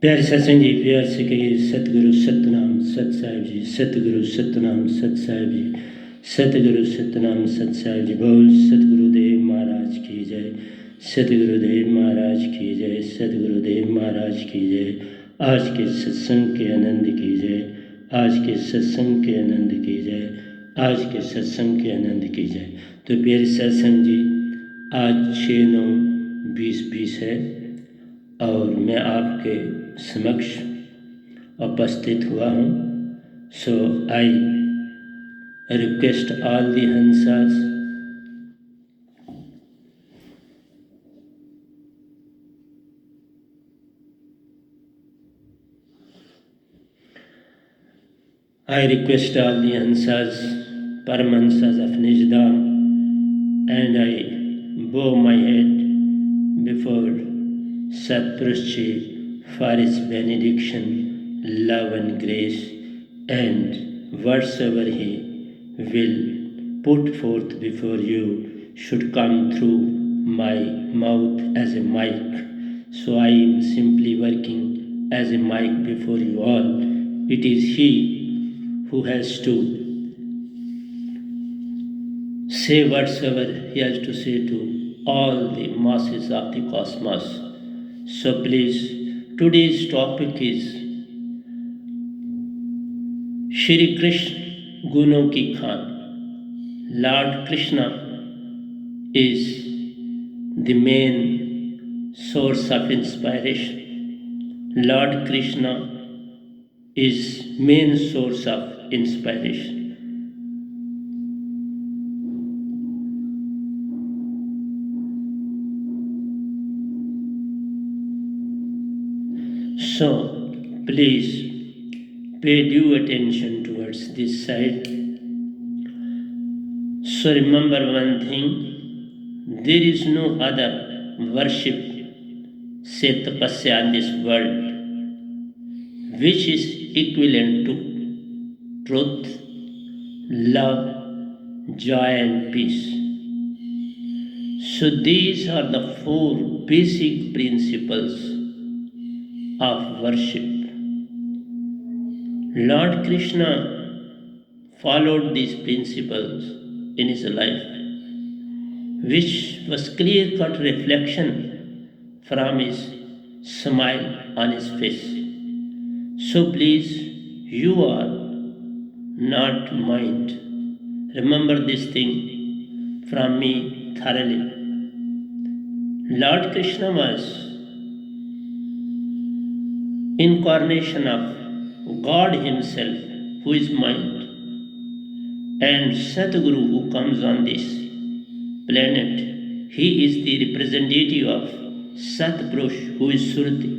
प्यारे सत्संग जी, प्यार से कहिए सतगुरु सतनाम सत साहिब जी, सतगुरु सतनाम सत साहिब जी, सतगुरु सतनाम सत साहिब जी। बोल सतगुरुदेव महाराज की जय, सतगुरुदेव महाराज की जय, सतगुरुदेव महाराज की जय। आज के सत्संग के आनंद की जय, आज के सत्संग के आनंद की जय, आज के सत्संग के आनंद की जय। तो प्यारे सत्संग जी, आज 6/9/2020 है और मैं आपके समक्ष उपस्थित हुआ हूँ। So I request all the Hansas Paramahansas of Nijdam, and I bow my head before Satpurushji for his benediction, love and grace, and whatsoever he will put forth before you should come through my mouth as a mic. So I am simply working as a mic before you all. It is he who has to say whatsoever he has to say to all the masses of the cosmos. So please, today's topic is Shri Krishna Gunon Ki Khan. Lord Krishna is the main source of inspiration. Lord Krishna is main source of inspiration. So please pay due attention towards this side. So remember one thing, there is no other worship, say tapasya in this world, which is equivalent to truth, love, joy and peace. So these are the 4 basic principles of worship. Lord Krishna followed these principles in his life, which was clear-cut reflection from his smile on his face. So please, you are not mind. Remember this thing from me thoroughly. Lord Krishna was incarnation of God himself, who is mind, and Satguru, who comes on this planet. He is the representative of Satpurush, who is Surti.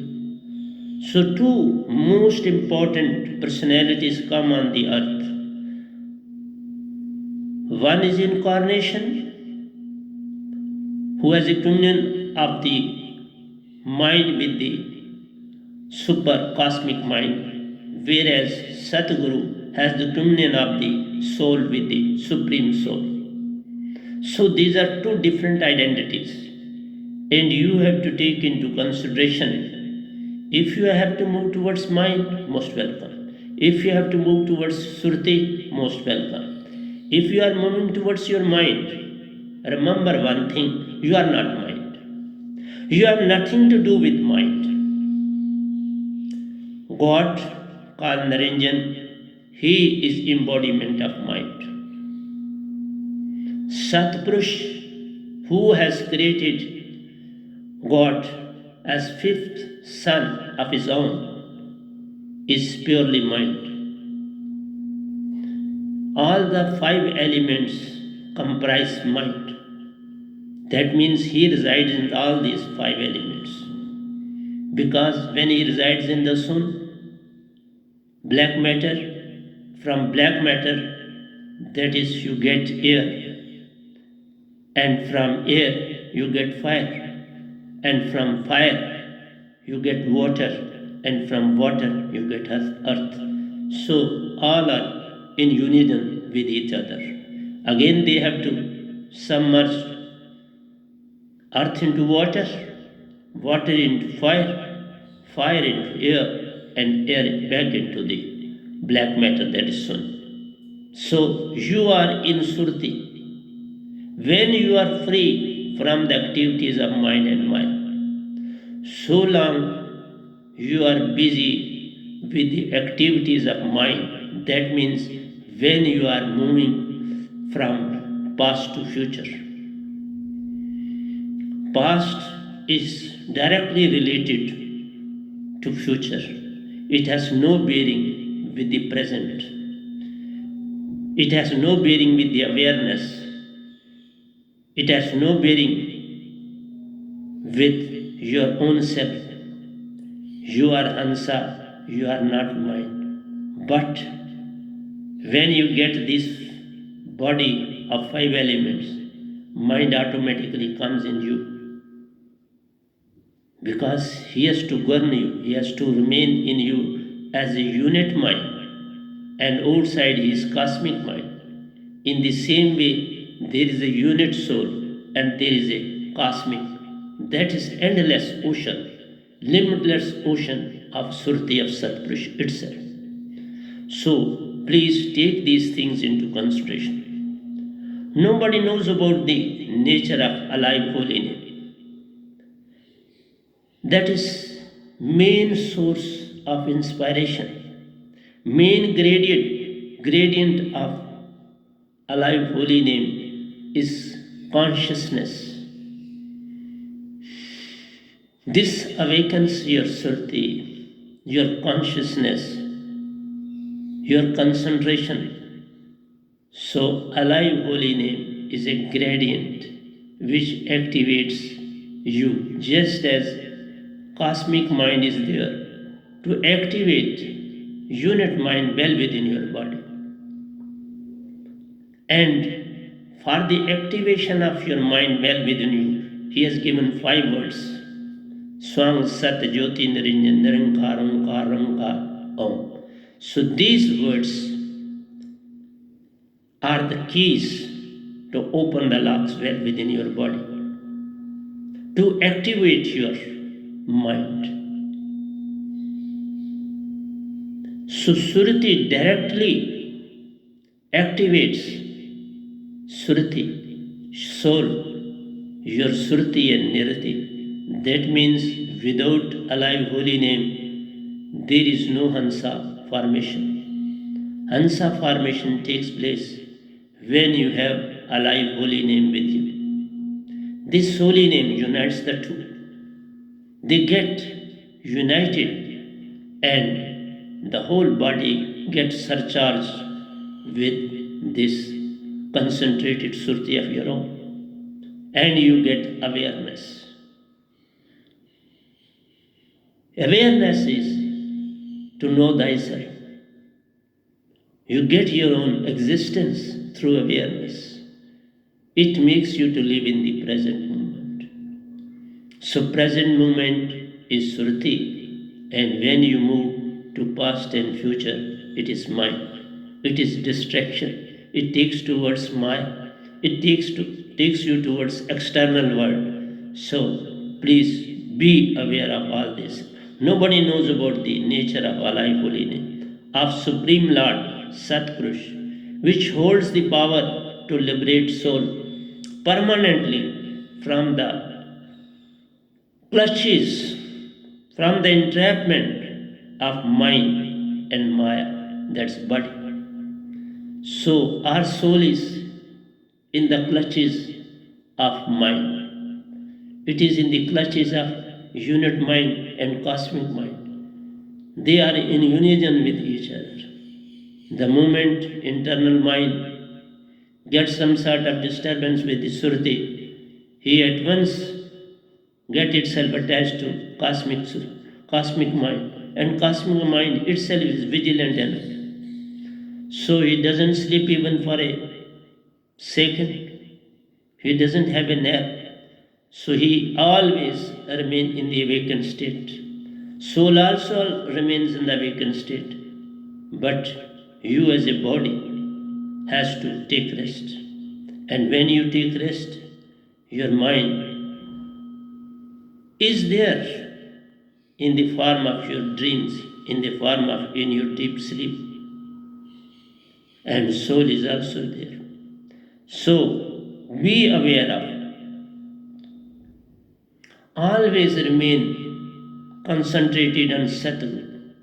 So 2 most important personalities come on the earth. One is incarnation, who has a communion of the mind with the super cosmic mind, whereas Satguru has the communion of the soul with the supreme soul. So these are 2 different identities, and you have to take into consideration. If you have to move towards mind, most welcome. If you have to move towards Surti, most welcome. If you are moving towards your mind, remember one thing, you are not mind. You have nothing to do with mind. God, called Naranjan, he is embodiment of mind. Satpurush, who has created God as 5th son of his own, is purely mind. All the 5 elements comprise mind. That means he resides in all these 5 elements. Because when he resides in the sun, black matter, from black matter, that is you get air, and from air you get fire, and from fire you get water, and from water you get earth. So all are in union with each other. Again they have to submerge earth into water, water into fire, fire into air and air back into the black matter, that is sun. So you are in Surti. When you are free from the activities of mind and Maya, so long you are busy with the activities of mind. That means when you are moving from past to future. Past is directly related to future. It has no bearing with the present. It has no bearing with the awareness. It has no bearing with your own self. You are Hansa, you are not mind. But when you get this body of 5 elements, mind automatically comes in you. Because he has to govern you, he has to remain in you as a unit mind, and outside he is cosmic mind. In the same way, there is a unit soul and there is a cosmic. That is endless ocean, limitless ocean of Surti of Satpurush itself. So please take these things into consideration. Nobody knows about the nature of alive holy name. That is main source of inspiration, main gradient of alive holy name is consciousness. This awakens your Surti, your consciousness, your concentration. So alive holy name is a gradient which activates you, just as cosmic mind is there to activate unit mind well within your body. And for the activation of your mind well within you, he has given 5 words. Swang Sat Jyoti Niranjan Nirankaram Karam Om. So these words are the keys to open the locks well within your body, to activate your mind. So Surti directly activates Surti, soul, your Surti and Nirati. That means without alive holy name, there is no Hansa formation. Hansa formation takes place when you have alive holy name with you. This holy name unites the two. They get united and the whole body gets surcharged with this concentrated Surti of your own, and you get awareness. Awareness is to know thyself. You get your own existence through awareness. It makes you to live in the present moment. So present moment is Surti, and when you move to past and future, it is mind. It is distraction. It takes towards Maya. It takes you towards external world. So please be aware of all this. Nobody knows about the nature of alive holy name, of Supreme Lord Satpurush, which holds the power to liberate soul permanently from the clutches, from the entrapment of mind and Maya, that's body. So our soul is in the clutches of mind. It is in the clutches of unit mind and cosmic mind. They are in unison with each other. The moment internal mind gets some sort of disturbance with the Surti, he at once gets itself attached to cosmic mind, and cosmic mind itself is vigilant enough. So he doesn't sleep even for a second. He doesn't have a nap. So he always remains in the awakened state. Soul also remains in the awakened state. But you as a body has to take rest. And when you take rest, your mind is there in the form of your dreams, in the form of in your deep sleep. And soul is also there. So be aware of. Always remain concentrated on Satguru,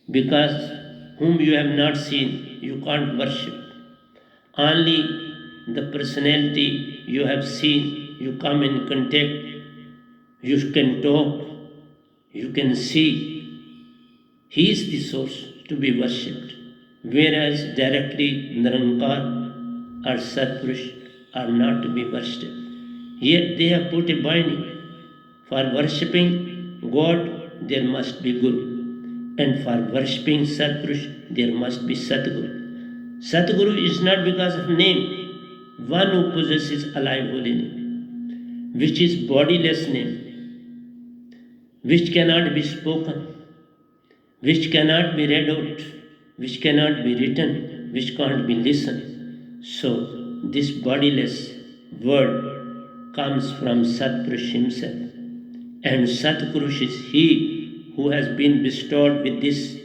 because whom you have not seen, you can't worship. Only the personality you have seen, you come in contact, you can talk, you can see. He is the source to be worshipped. Whereas directly Nirankar or Satpurush are not to be worshipped. Yet they have put a binding. For worshipping God, there must be Guru. And for worshipping Satpurush, there must be Satguru. Satguru is not because of name. One who possesses alive holy name, which is bodiless name, which cannot be spoken, which cannot be read out, which cannot be written, which can't be listened. So this bodiless word comes from Satpurush himself. And Satpurush is he who has been bestowed with this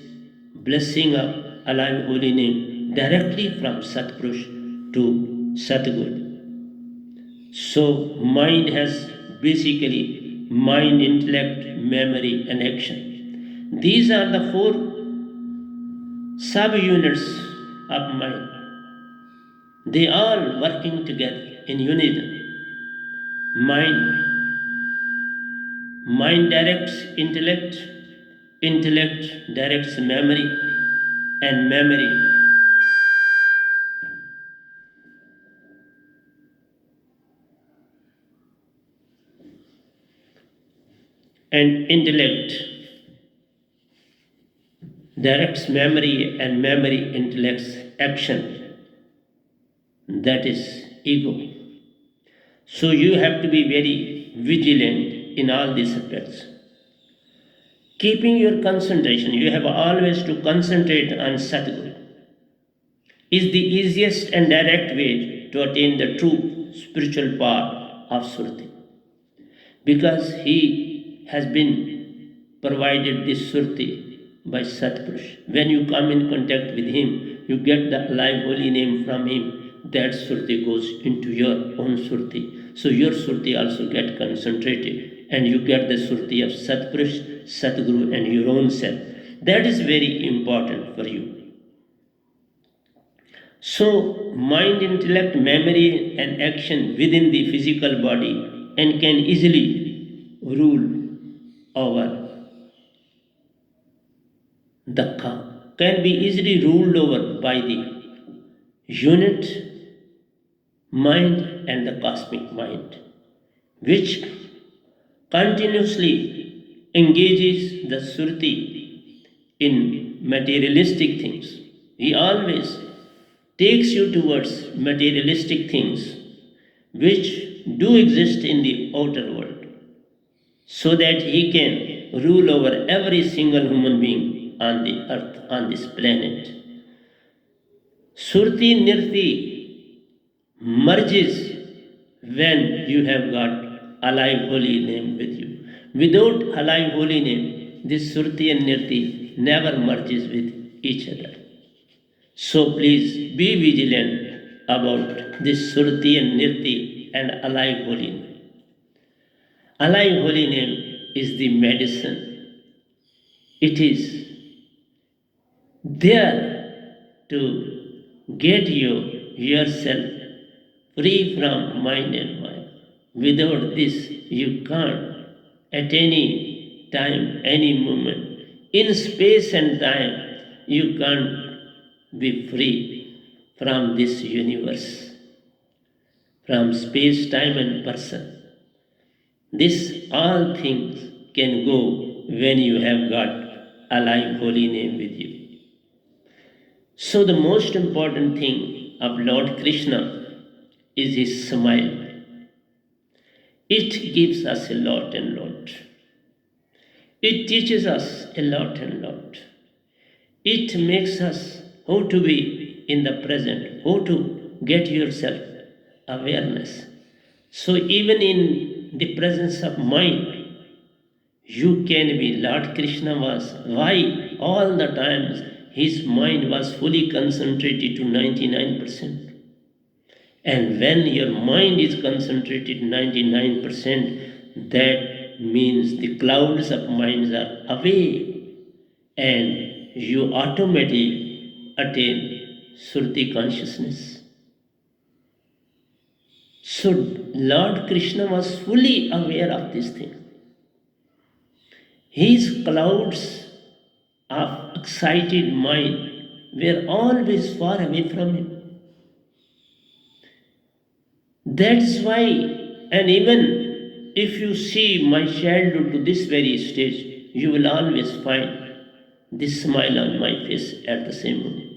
blessing of alive holy name directly from Satpurush to Satguru. So mind has basically mind, intellect, memory and action. These are the four sub-units of mind. They all working together in unison. Mind directs intellect, intellect directs memory, and intellect directs memory, and memory intellects action. That is ego. So you have to be very vigilant in all these aspects. Keeping your concentration, you have always to concentrate on Satguru, is the easiest and direct way to attain the true spiritual power of Surti. Because he has been provided this Surti by Satpurush. When you come in contact with him, you get the alive holy name from him. That Surti goes into your own Surti. So your Surti also get concentrated, and you get the Surti of Satpurush, Satguru and your own self. That is very important for you. So mind, intellect, memory and action within the physical body and can easily rule over the can be easily ruled over by the unit mind and the cosmic mind, which continuously engages the Surti in materialistic things. He always takes you towards materialistic things which do exist in the outer world, so that he can rule over every single human being on the earth, on this planet. Surti Nirti merges when you have got alive holy name with you. Without alive holy name, this Surti and Nirti never merges with each other. So please be vigilant about this Surti and Nirti and alive holy name. Alive holy name is the medicine. It is there to get yourself free from mind and mind. Without this, you can't at any time, any moment, in space and time, you can't be free from this universe, from space, time, and person. This all things can go when you have got alive holy name with you. So the most important thing of Lord Krishna is his smile. It gives us a lot and lot. It teaches us a lot and lot. It makes us how to be in the present, how to get yourself awareness. So even in the presence of mind, You can be. Lord Krishna was. Why? All the times his mind was fully concentrated to 99%. And when your mind is concentrated 99%, that means the clouds of minds are away and you automatically attain Surti consciousness. So Lord Krishna was fully aware of this thing. His clouds of excited mind were always far away from him. That's why, and even if you see my childhood to this very stage, you will always find this smile on my face at the same moment.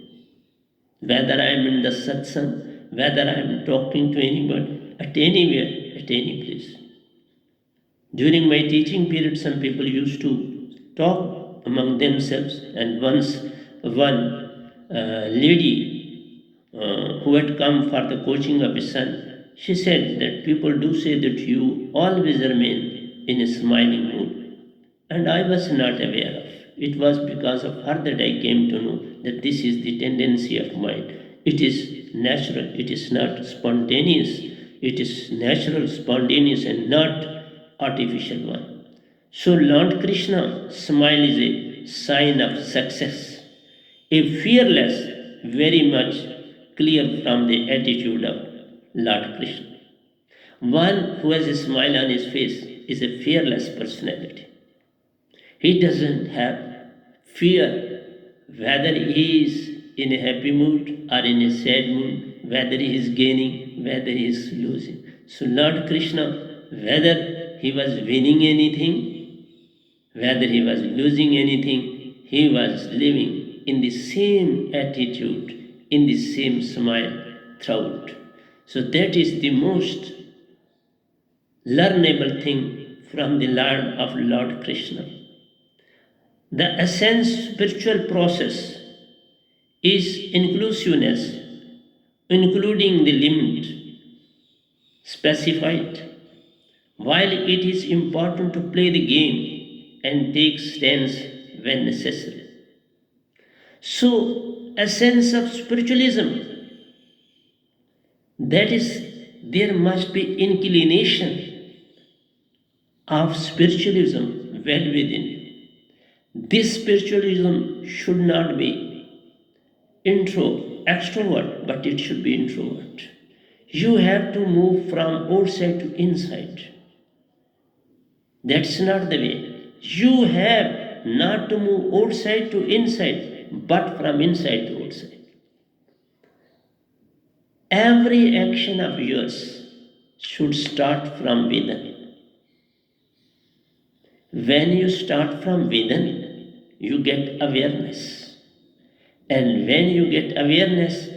Whether I am in the satsang, whether I am talking to anybody, at anywhere, at any place. During my teaching period, some people used to talk among themselves, and once one lady who had come for the coaching of his son, she said that people do say that you always remain in a smiling mood. And I was not aware of. It was because of her that I came to know that this is the tendency of mind. It is natural, it is not spontaneous. It is natural, spontaneous, and not artificial one. So Lord Krishna smile is a sign of success. A fearless, very much clear from the attitude of Lord Krishna. One who has a smile on his face is a fearless personality. He doesn't have fear whether he is in a happy mood or in a sad mood, whether he is gaining, whether he is losing. So Lord Krishna, whether he was winning anything, whether he was losing anything, he was living in the same attitude, in the same smile throughout. So that is the most learnable thing from the Lord of Lord Krishna. The essence spiritual process is inclusiveness, including the limit specified. While it is important to play the game and take stands when necessary. So, a sense of spiritualism, that is, there must be inclination of spiritualism well within. This spiritualism should not be extrovert, but it should be introvert. You have to move from outside to inside. That's not the way. You have not to move outside to inside, but from inside to outside. Every action of yours should start from within. When you start from within, you get awareness. And when you get awareness,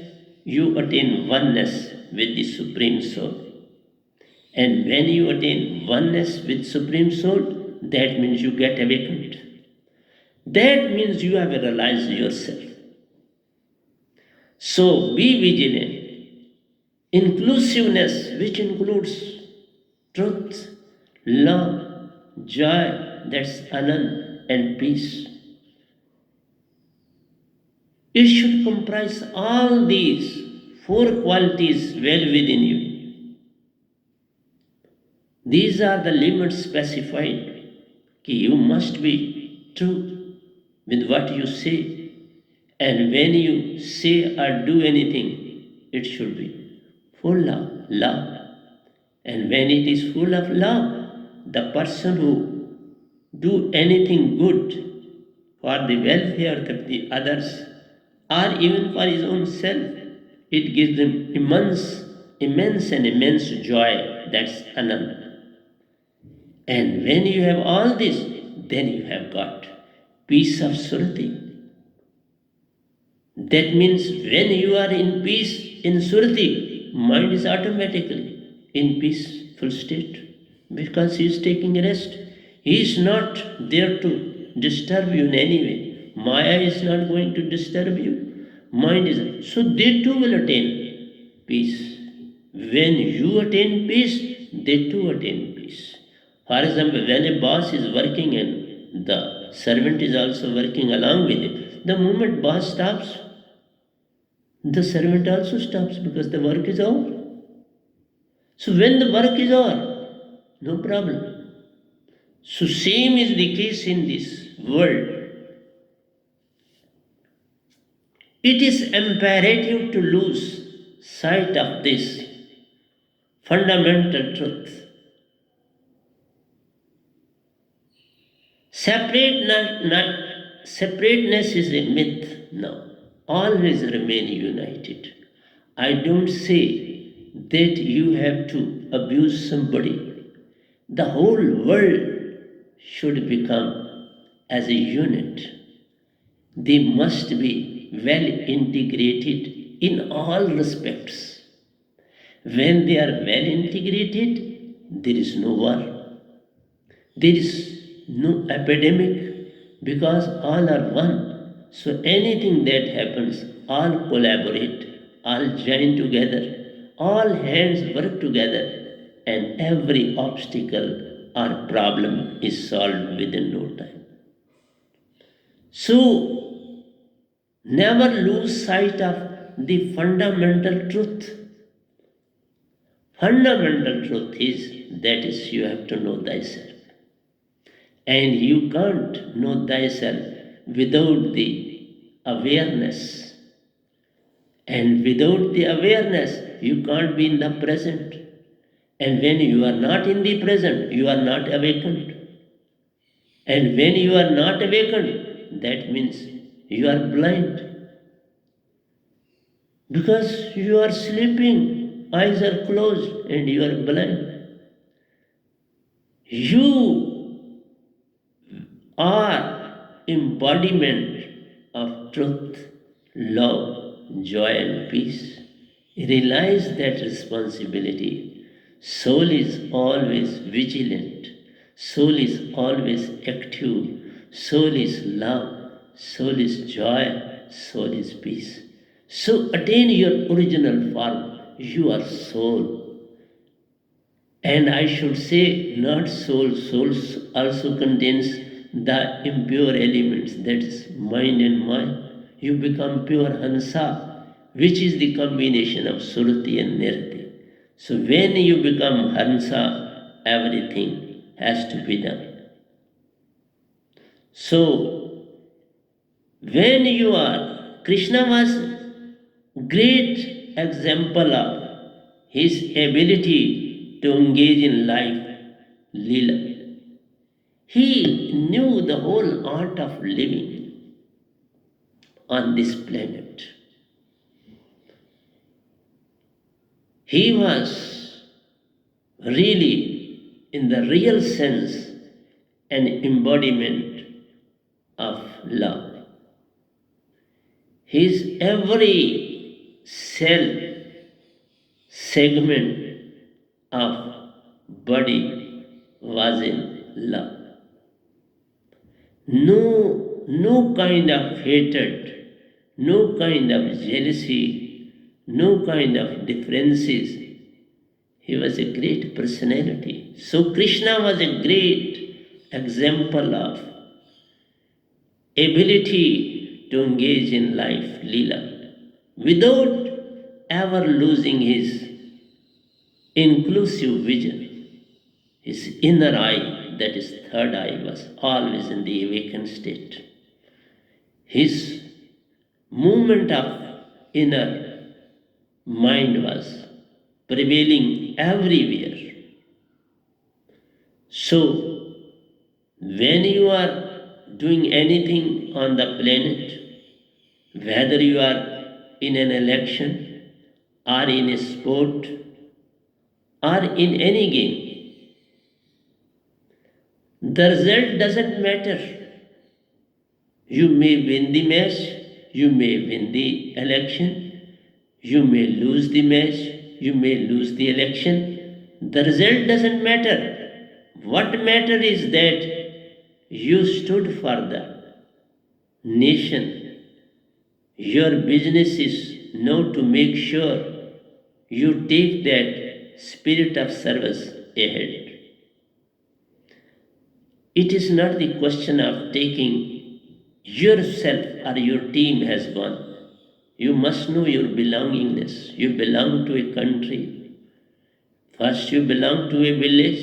you attain oneness with the Supreme Soul. And when you attain oneness with Supreme Soul, that means you get awakened. That means you have realized yourself. So be vigilant. Inclusiveness, which includes truth, love, joy, that's Anand, and peace. It should comprise all these four qualities well within you. These are the limits specified. You must be true with what you say, and when you say or do anything, it should be full of love. And when it is full of love, the person who do anything good for the welfare of the others or even for his own self, it gives him immense joy. That's Anand. And when you have all this, then you have got peace of Surti. That means when you are in peace in Surti, mind is automatically in peaceful state because he is taking rest. He is not there to disturb you in any way. Maya is not going to disturb you. Mind is. So they too will attain peace. When you attain peace, they too attain peace. For example, when a boss is working and the servant is also working along with it, the moment boss stops, the servant also stops because the work is over. So when the work is over, no problem. So same is the case in this world. It is imperative to lose sight of this fundamental truth. Separateness is a myth now. Always remain united. I don't say that you have to abuse somebody. The whole world should become as a unit. They must be well integrated in all respects. When they are well integrated, there is no war. There is no epidemic because all are one. So anything that happens, all collaborate, all join together, all hands work together, and every obstacle or problem is solved within no time. So never lose sight of the fundamental truth. Fundamental truth is that is you have to know thyself. And you can't know thyself without the awareness. And without the awareness, you can't be in the present. And when you are not in the present, you are not awakened. And when you are not awakened, that means you are blind. Because you are sleeping, eyes are closed, and you are blind. You are embodiment of truth, love, joy and peace. Realize that responsibility. Soul is always vigilant. Soul is always active. Soul is love. Soul is joy. Soul is peace. So attain your original form. You are soul. And I should say, not soul. Soul also contains the impure elements, that is mind and mind. You become pure Hansa, which is the combination of Surati and Nirti. So when you become Hansa, everything has to be done. So when you are, Krishna was great example of his ability to engage in life, Leela. He knew the whole art of living on this planet. He was really, in the real sense, an embodiment of love. His every cell, segment of body was in love. No kind of hatred, no kind of jealousy, no kind of differences. He was a great personality. So Krishna was a great example of ability to engage in life, Leela, without ever losing his inclusive vision. His inner eye, that is third eye, was always in the awakened state. His movement of inner mind was prevailing everywhere. So, when you are doing anything on the planet, whether you are in an election or in a sport or in any game, the result doesn't matter. You may win the match, you may win the election, you may lose the match, you may lose the election. The result doesn't matter. What matters is that you stood for the nation. Your business is now to make sure you take that spirit of service ahead. It is not the question of taking yourself or your team has gone. You must know your belongingness. You belong to a country. First, you belong to a village,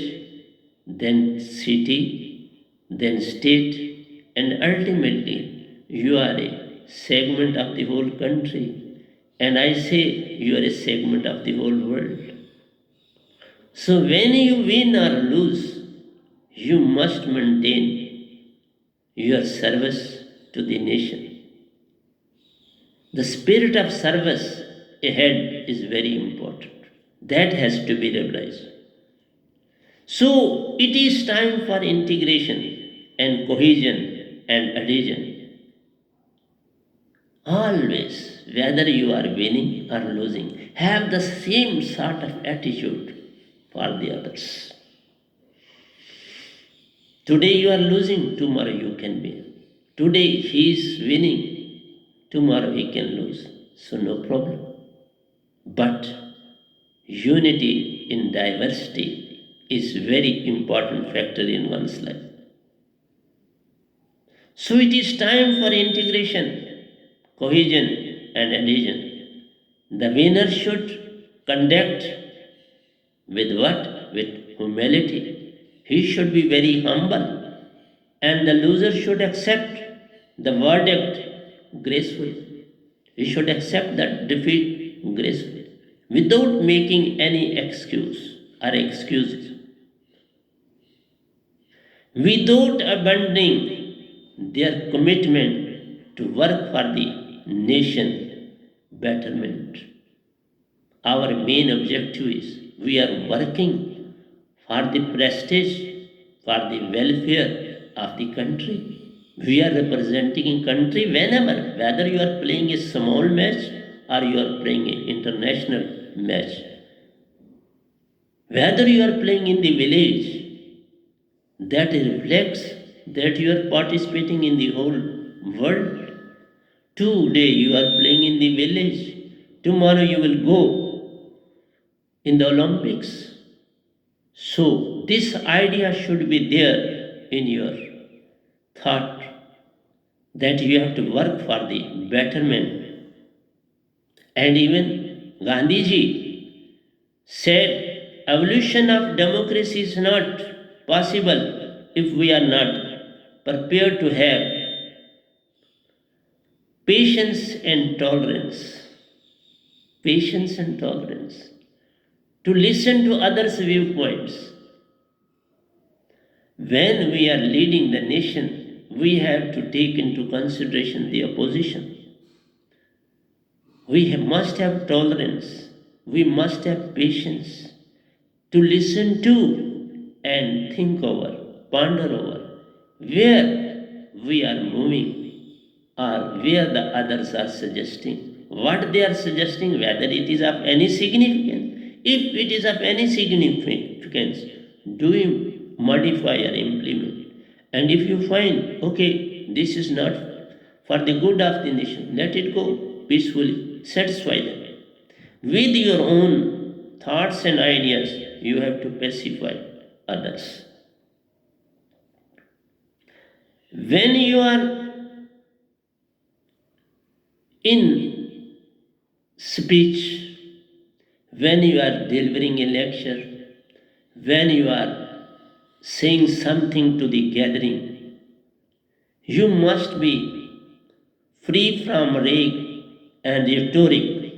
then city, then state, and ultimately you are a segment of the whole country. And I say you are a segment of the whole world. So when you win or lose, you must maintain your service to the nation. The spirit of service ahead is very important. That has to be realized. So it is time for integration and cohesion and adhesion. Always, whether you are winning or losing, have the same sort of attitude for the others. Today you are losing, tomorrow you can win. Today he is winning, tomorrow he can lose. So no problem. But unity in diversity is very important factor in one's life. So it is time for integration, cohesion and adhesion. The winner should conduct with what? With humility. He should be very humble, and the loser should accept the verdict gracefully. He should accept that defeat gracefully without making any excuse or excuses, without abandoning their commitment to work for the nation betterment. Our main objective is we are working for the prestige, for the welfare of the country. We are representing a country whenever, whether you are playing a small match or you are playing an international match, whether you are playing in the village, that reflects that you are participating in the whole world. Today you are playing in the village, tomorrow you will go in the Olympics. So this idea should be there in your thought that you have to work for the betterment. And even Gandhiji said evolution of democracy is not possible if we are not prepared to have patience and tolerance. Patience and tolerance. To listen to others' viewpoints. When we are leading the nation, we have to take into consideration the opposition. We must have tolerance. We must have patience to listen to and think over, ponder over where we are moving or where the others are suggesting, what they are suggesting, whether it is of any significance. If it is of any significance, do you modify or implement? And if you find, okay, this is not for the good of the nation, let it go peacefully, satisfy them. With your own thoughts and ideas, you have to pacify others. When you are in speech, when you are delivering a lecture, when you are saying something to the gathering, you must be free from rage and rhetoric.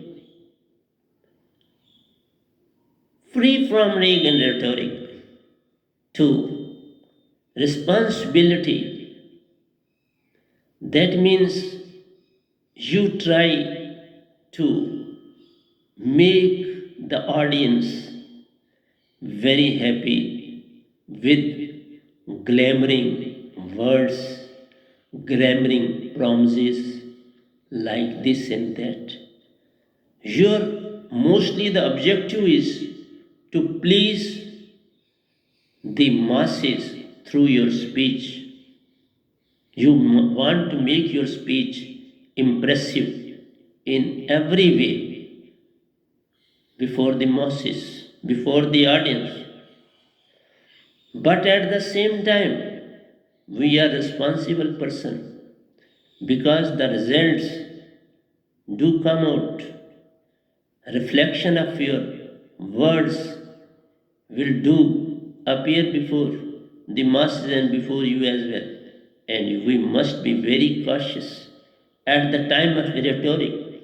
Free from rage and rhetoric. 2. Responsibility. That means you try to make the audience very happy with glamoring words, glamoring promises like this and that. Your mostly the objective is to please the masses through your speech. You want to make your speech impressive in every way before the masses, before the audience. But at the same time, We are responsible person because the results do come out. Reflection of your words will do appear before the masses and before you as well. And we must be very cautious at the time of rhetoric.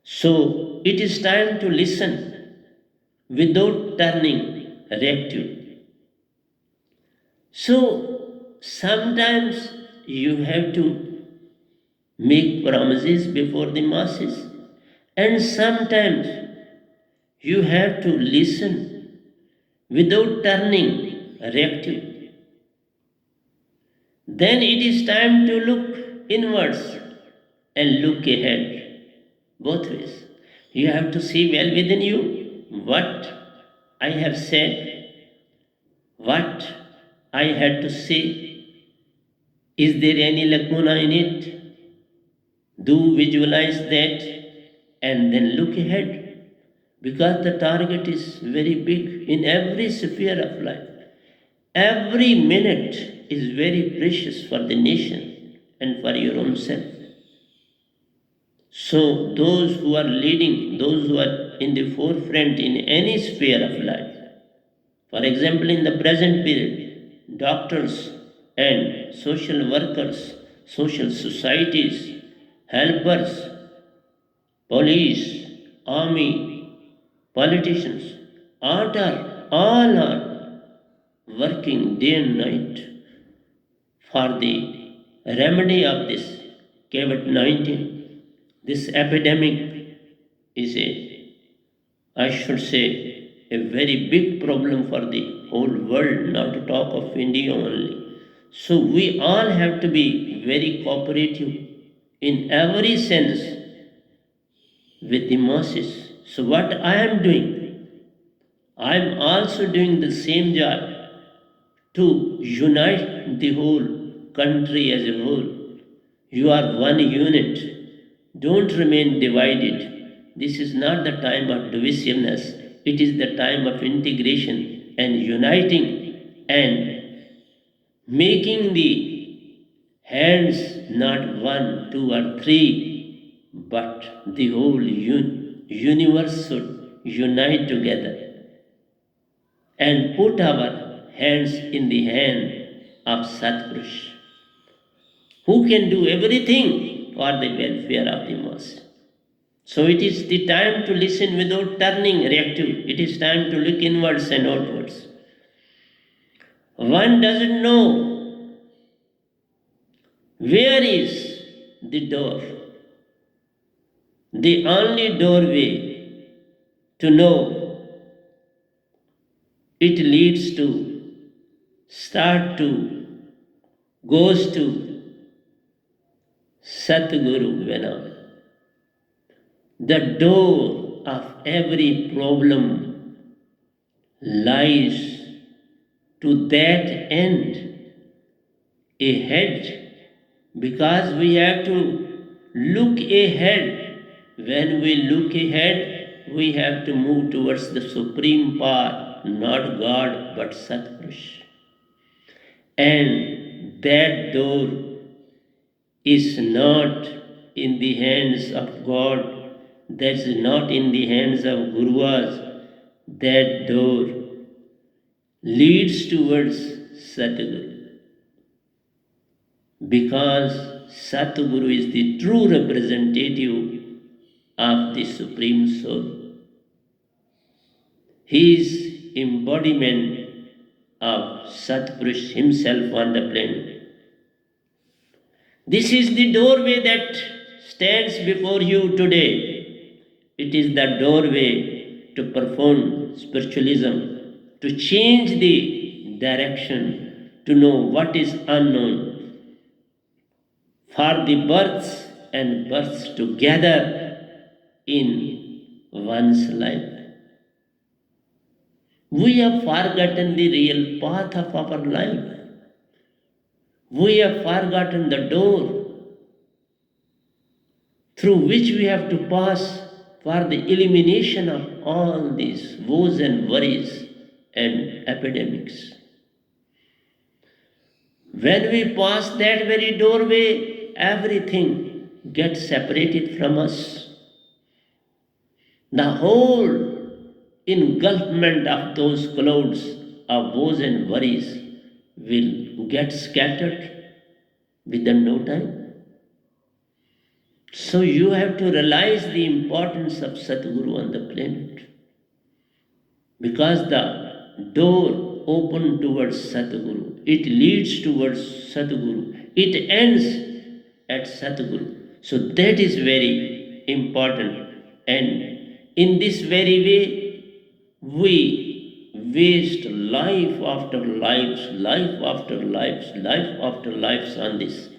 So it is time to listen without turning reactive. So sometimes you have to make promises before the masses, and sometimes you have to listen without turning reactive. Then it is time to look inwards and look ahead, both ways. You have to see well within you what I have said, what I had to say. Is there any lacuna in it? Do visualize that and then look ahead, because the target is very big in every sphere of life. Every minute is very precious for the nation and for your own self. So, those who are leading, those who are in the forefront in any sphere of life, for example, in the present period, doctors and social workers, social societies, helpers, police, army, politicians, all are working day and night for the remedy of this COVID-19. This epidemic is I should say, a very big problem for the whole world, not to talk of India only. So we all have to be very cooperative in every sense with the masses. So what I am doing, I am also doing the same job to unite the whole country as a whole. You are one unit. Don't remain divided. This is not the time of divisiveness. It is the time of integration and uniting and making the hands not one, two, or three, but the whole universe should unite together and put our hands in the hand of Satpurush, who can do everything for the welfare of the mass. So it is the time to listen without turning reactive. It is time to look inwards and outwards. One doesn't know where is the door. The only doorway to know it leads to, start to, goes to Satguru Vena. The door of every problem lies to that end ahead, because we have to look ahead. When we look ahead, we have to move towards the supreme power, not God but Satpurush. And that door is not in the hands of God, that's not in the hands of Gurus. That door leads towards Satguru, because Satguru is the true representative of the Supreme Soul. He is embodiment of Satpurush himself on the planet. This is the doorway that stands before you today. It is the doorway to perform spiritualism, to change the direction, to know what is unknown, for the births and births together in one's life. We have forgotten the real path of our life. We have forgotten the door through which we have to pass for the elimination of all these woes and worries and epidemics. When we pass that very doorway, everything gets separated from us. The whole engulfment of those clouds of woes and worries will get scattered within no time. So you have to realize the importance of Satguru on the planet. Because the door open towards Satguru, it leads towards Satguru, it ends at Satguru. So that is very important. And in this very way, we waste life after lives, life after lives, life after lives on this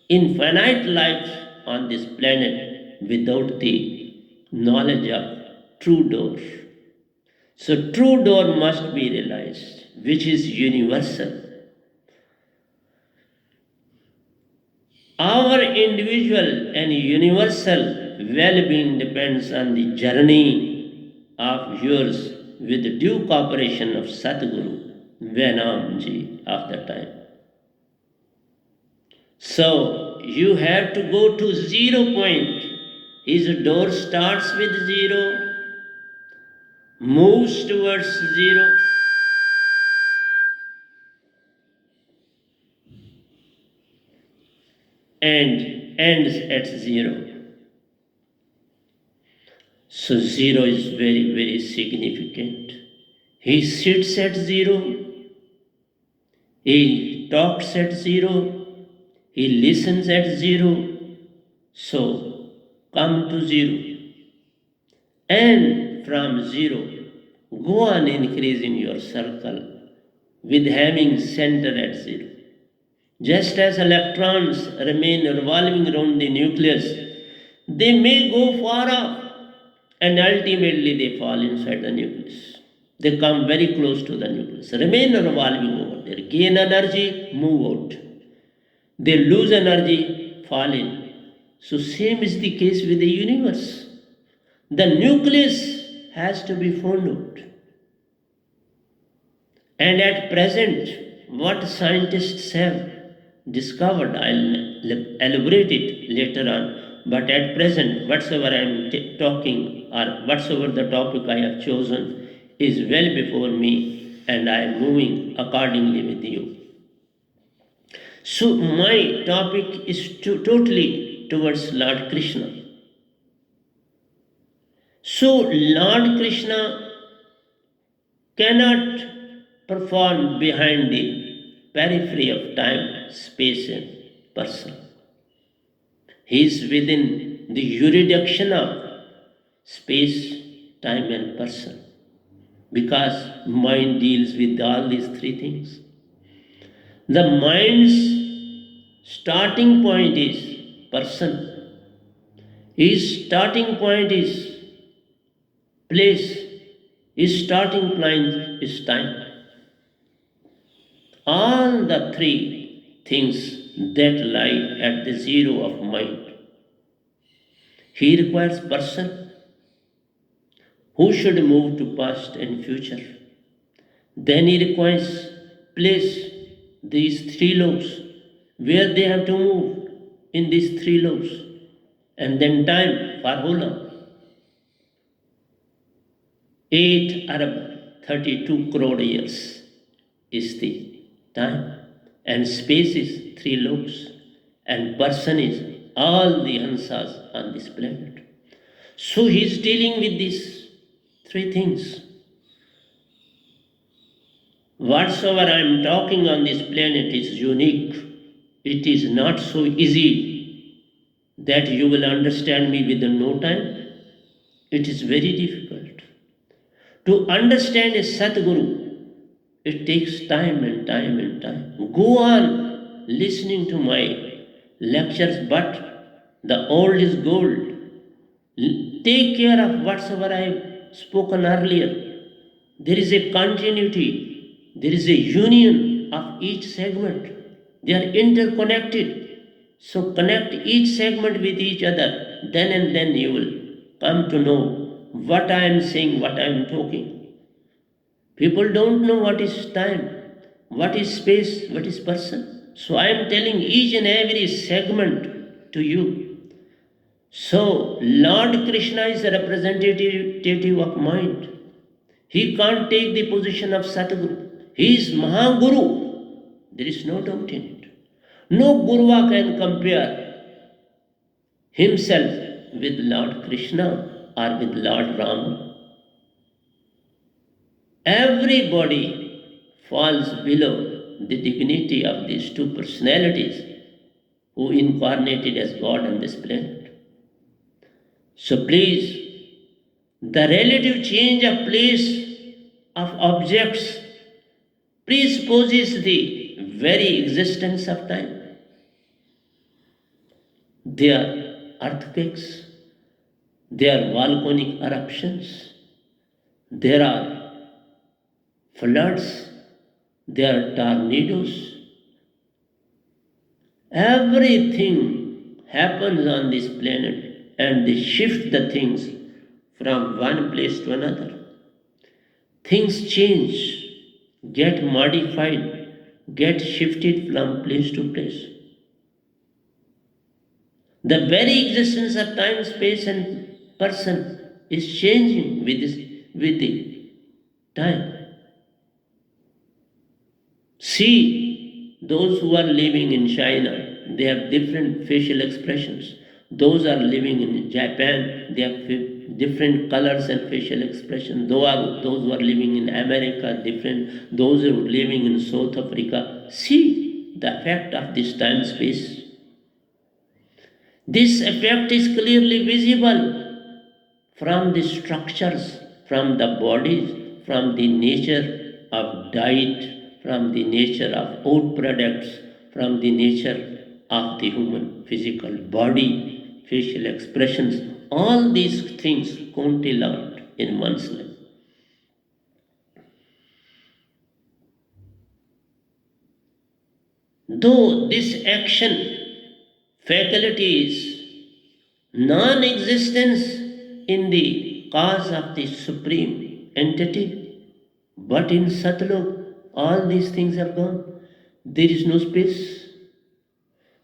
infinite lives on this planet without the knowledge of true door. So true door must be realized, which is universal. Our individual and universal well-being depends on the journey of yours with the due cooperation of Satguru, Venamji of the time. So you have to go to 0 point. His door starts with 0, moves towards 0, and ends at 0. So 0 is very, very significant. He sits at 0, he talks at 0, he listens at 0. So come to 0. And from 0, go on increasing your circle with having center at 0. Just as electrons remain revolving around the nucleus, they may go far off and ultimately they fall inside the nucleus. They come very close to the nucleus, remain revolving over there, gain energy, move out. They lose energy, fall in. So same is the case with the universe. The nucleus has to be found out. And at present, what scientists have discovered, I'll elaborate it later on. But at present, whatsoever I am talking or whatsoever the topic I have chosen is well before me, and I am moving accordingly with you. So my topic is totally towards Lord Krishna. So Lord Krishna cannot perform behind the periphery of time, space, and person. He is within the jurisdiction of space, time, and person, because mind deals with all these three things. The mind's starting point is person. His starting point is place. His starting point is time. All the three things that lie at the 0 of mind. He requires person who should move to past and future. Then he requires place, these three lobes, where they have to move in these three lobes. And then time, for how long? 8 Arab 32 crore years is the time. And space is three lobes. And person is all the ansas on this planet. So he is dealing with these three things. Whatsoever I am talking on this planet is unique. It is not so easy that you will understand me within no time. It is very difficult. To understand a Satguru, it takes time and time and time. Go on listening to my lectures, but the old is gold. Take care of whatsoever I have spoken earlier. There is a continuity, there is a union of each segment. They are interconnected. So connect each segment with each other. Then and then you will come to know what I am saying, what I am talking. People don't know what is time, what is space, what is person. So I am telling each and every segment to you. So Lord Krishna is a representative of mind. He can't take the position of Satguru. He is Mahaguru. There is no doubt in it. No Gurva can compare himself with Lord Krishna or with Lord Rama. Everybody falls below the dignity of these two personalities who incarnated as God on this planet. So please, the relative change of place of objects presupposes the very existence of time. There are earthquakes, there are volcanic eruptions, there are floods, there are tornadoes. Everything happens on this planet and they shift the things from one place to another. Things change, get modified, get shifted from place to place. The very existence of time, space, and person is changing with the time. See, those who are living in China, they have different facial expressions. Those are living in Japan, they have different colors and facial expressions. Those who are living in America, different. Those who are living in South Africa. See the effect of this time space. This effect is clearly visible from the structures, from the bodies, from the nature of diet, from the nature of food products, from the nature of the human physical body, facial expressions. All these things count a lot in one's life. Though this action faculty is non-existence in the cause of the supreme entity, but in Satlok, all these things are gone. There is no space,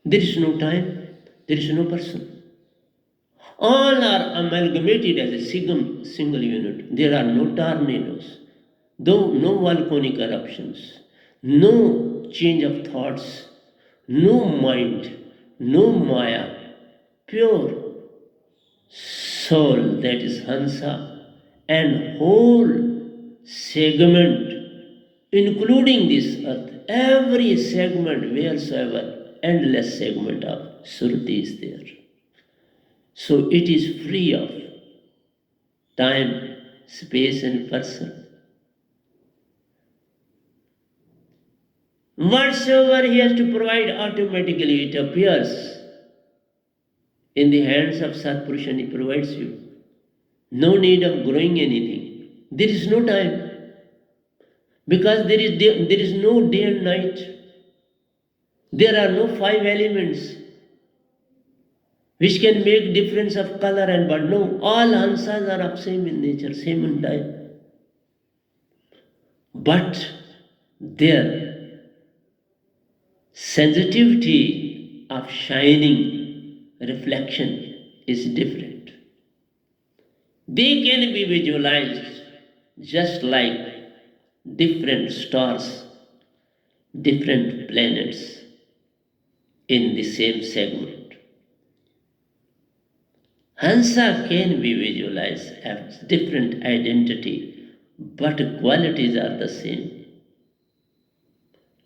there is no time, there is no person. All are amalgamated as a single unit. There are no tornadoes, though no volcanic eruptions, no change of thoughts, no mind, no Maya, pure soul, that is Hansa, and whole segment, including this earth, every segment, wheresoever, endless segment of Suruti is there. So it is free of time, space, and person. Whatsoever he has to provide, automatically it appears in the hands of Satpurusha and he provides you. No need of growing anything. There is no time. Because there is no day and night. There are no five elements which can make difference of color and but no, all answers are of same in nature, same in time. But their sensitivity of shining reflection is different. They can be visualized just like different stars, different planets in the same segment. Hansa can be visualized as different identity, but qualities are the same.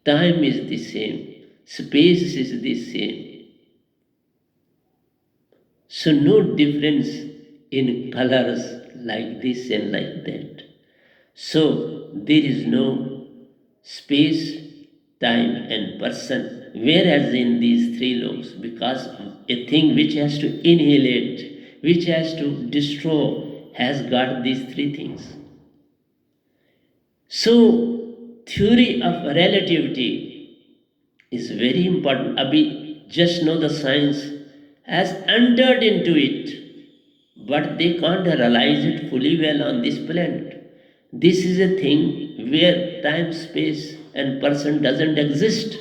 Time is the same, space is the same. So no difference in colors like this and like that. So there is no space, time and person, whereas in these three laws, because a thing which has to annihilate, which has to destroy, has got these three things. So theory of relativity is very important. Abhi just know the science has entered into it, but they can't realize it fully well on this planet. This is a thing where time, space and person doesn't exist.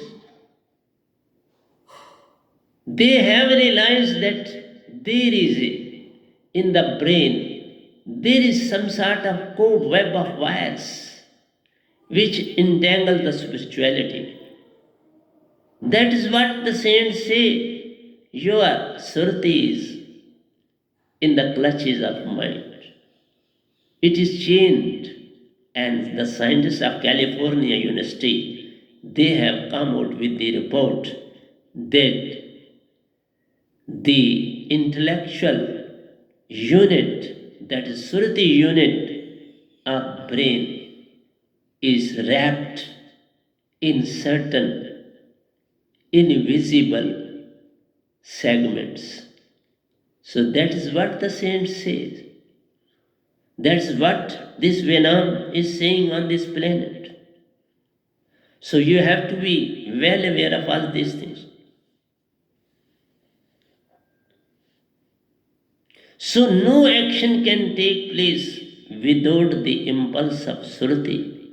They have realized that in the brain, there is some sort of cobweb of wires which entangle the spirituality. That is what the saints say. Your surti is in the clutches of mind. It is chained, and the scientists of California University, they have come out with the report that the intellectual unit, that is Surati unit of brain, is wrapped in certain invisible segments. So that is what the saint says. That's what this Venom is saying on this planet. So you have to be well aware of all these things. So no action can take place without the impulse of Surti.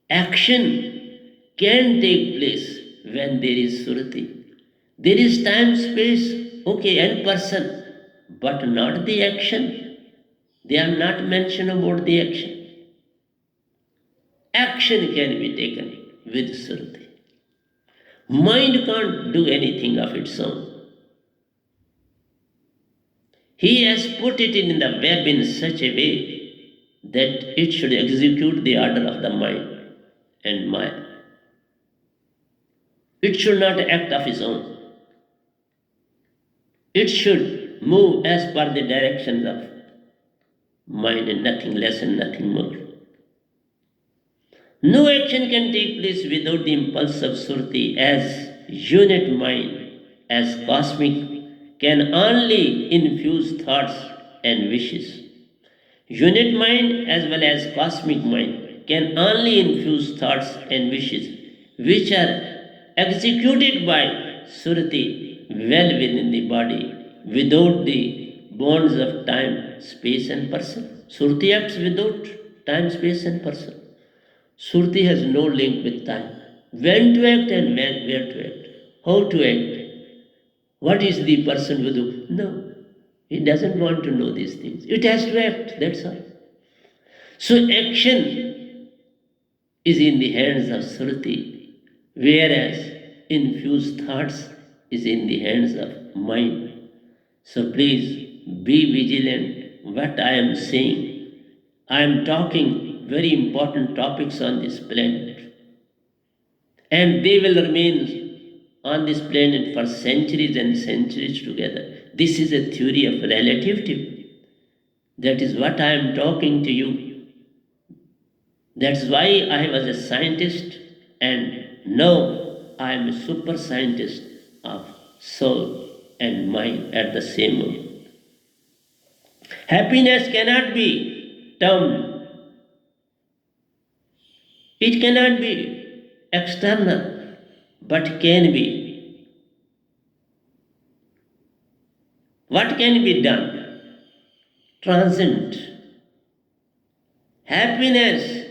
Action can take place when there is Surti. There is time, space, okay, and person, but not the action. They are not mentioned about the action. Action can be taken with Surti. Mind can't do anything of its own. He has put it in the web in such a way that it should execute the order of the mind and mind. It should not act of its own. It should move as per the directions of mind and nothing less and nothing more. No action can take place without the impulse of Surti as unit mind, as cosmic, can only infuse thoughts and wishes. Unit mind as well as cosmic mind can only infuse thoughts and wishes which are executed by Surati well within the body without the bonds of time, space, and person. Surti acts without time, space, and person. Surti has no link with time. When to act and where to act. How to act. What is the person who do? No. He doesn't want to know these things. It has to act, that's all. So action is in the hands of Surti, whereas infused thoughts is in the hands of mind. So please be vigilant what I am saying. I am talking very important topics on this planet. And they will remain on this planet for centuries and centuries together. This is a theory of relativity. That is what I am talking to you. That's why I was a scientist and now I am a super scientist of soul and mind at the same moment. Happiness cannot be termed, it cannot be external, but can be. What can be done? Transient. Happiness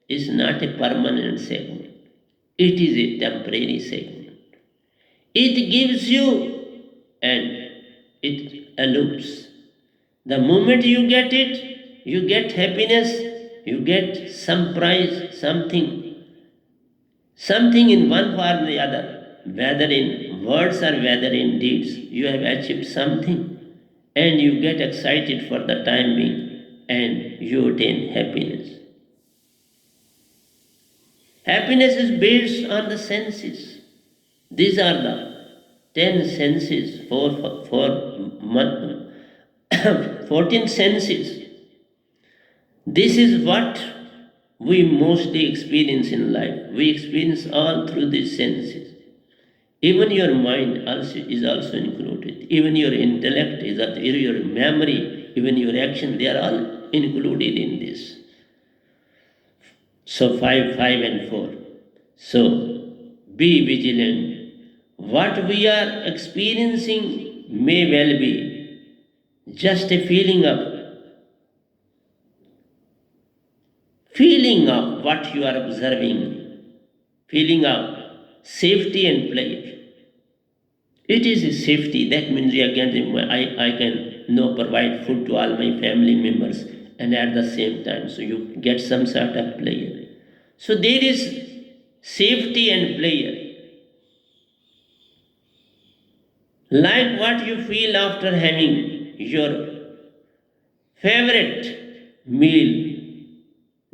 is not a permanent segment, it is a temporary segment. It gives you and it elopes. The moment you get it, you get happiness, you get some prize, something in one form or the other, whether in words or whether in deeds, you have achieved something and you get excited for the time being and you attain happiness. Happiness is based on the senses. These are the 10 senses, 14 senses. This is what we mostly experience in life. We experience all through these senses. Even your mind is also included. Even your intellect is, your memory, even your action, they are all included in this. So 5, 5 and 4. So be vigilant. What we are experiencing may well be just a feeling of what you are observing, feeling of safety and pleasure. It is a safety. That means I can provide food to all my family members, and at the same time, so you get some sort of pleasure. So there is safety and pleasure. Like what you feel after having your favorite meal,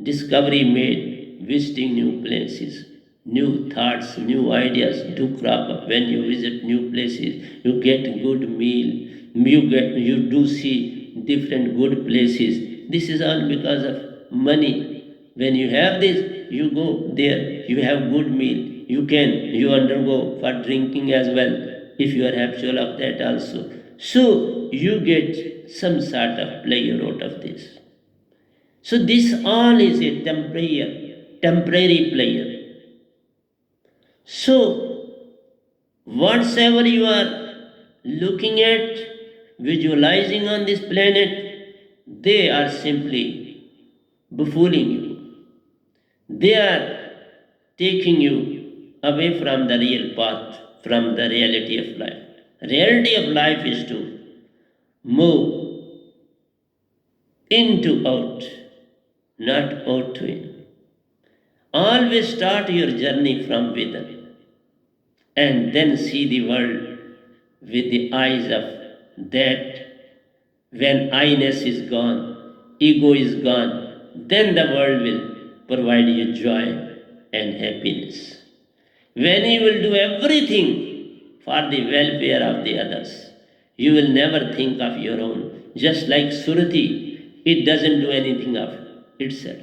discovery made, visiting new places, new thoughts, new ideas do crop up when you visit new places. You get good meal, you do see different good places. This is all because of money. When you have this, you go there, you have good meal. You undergo for drinking as well, if you are habitual of that also. So you get some sort of pleasure out of this. So this all is a temporary pleasure. So whatsoever you are looking at, visualizing on this planet, they are simply befooling you. They are taking you away from the real path, from the reality of life. Reality of life is to move into out, not out to in. Always start your journey from within and then see the world with the eyes of that. When I-ness is gone, ego is gone, then the world will provide you joy and happiness. When you will do everything for the welfare of the others, you will never think of your own. Just like Surati, it doesn't do anything of itself.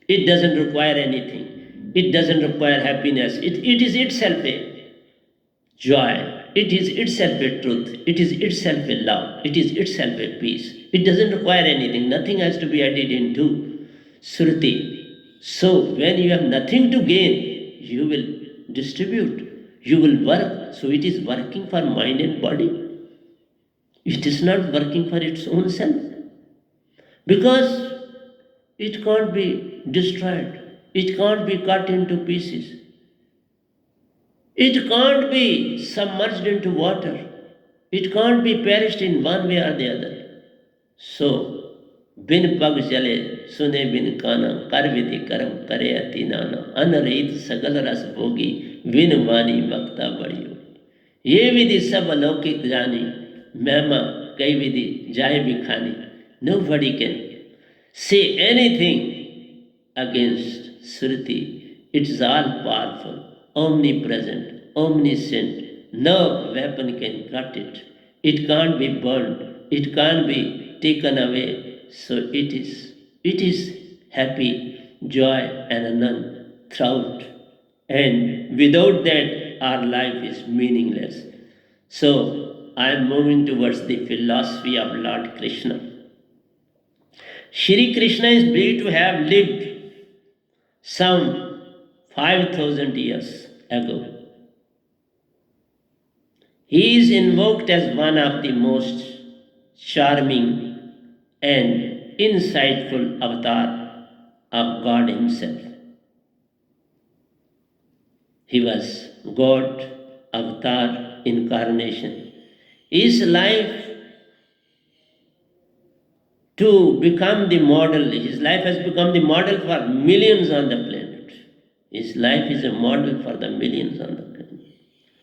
It doesn't require anything. It doesn't require happiness. It is itself a joy. It is itself a truth. It is itself a love. It is itself a peace. It doesn't require anything. Nothing has to be added into Surati. So when you have nothing to gain, you will distribute. You will work. So it is working for mind and body. It is not working for its own self. Because it can't be destroyed. It can't be cut into pieces. It can't be submerged into water. It can't be perished in one way or the other. So, bin pag jale, sune bin kana, kar vidhi karam, kare ati nana, anareit sagal ras bhogi, vin vani vakta badiyo. ये विधि सब अलौकिक जानी, महिमा कई विधि जाए भी खानी. Nobody can say anything against Sruti. It is all powerful, omnipresent, omniscient. No weapon can cut it. It can't be burned. It can't be taken away. So it is happy, joy and anand throughout. And without that, our life is meaningless. So I am moving towards the philosophy of Lord Krishna. Shri Krishna is believed to have lived some 5,000 years ago. He is invoked as one of the most charming and insightful avatar of God Himself. He was God, avatar, incarnation. His life to become the model, his life has become the model for millions on the planet. His life is a model for the millions on the planet.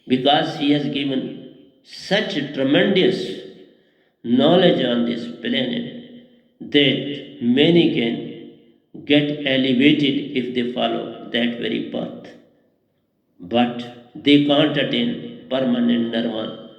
Because he has given such tremendous knowledge on this planet that many can get elevated if they follow that very path. But they can't attain permanent nirvana.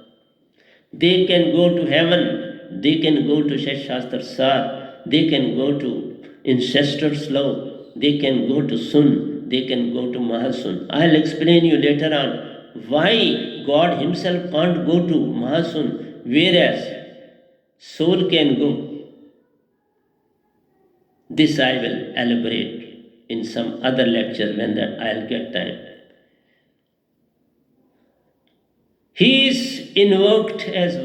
They can go to heaven, they can go to Shastra Sar, they can go to ancestors' love, they can go to Sun, they can go to Mahasun. I'll explain you later on why God Himself can't go to Mahasun, whereas soul can go. This I will elaborate in some other lecture when I'll get time. He is invoked as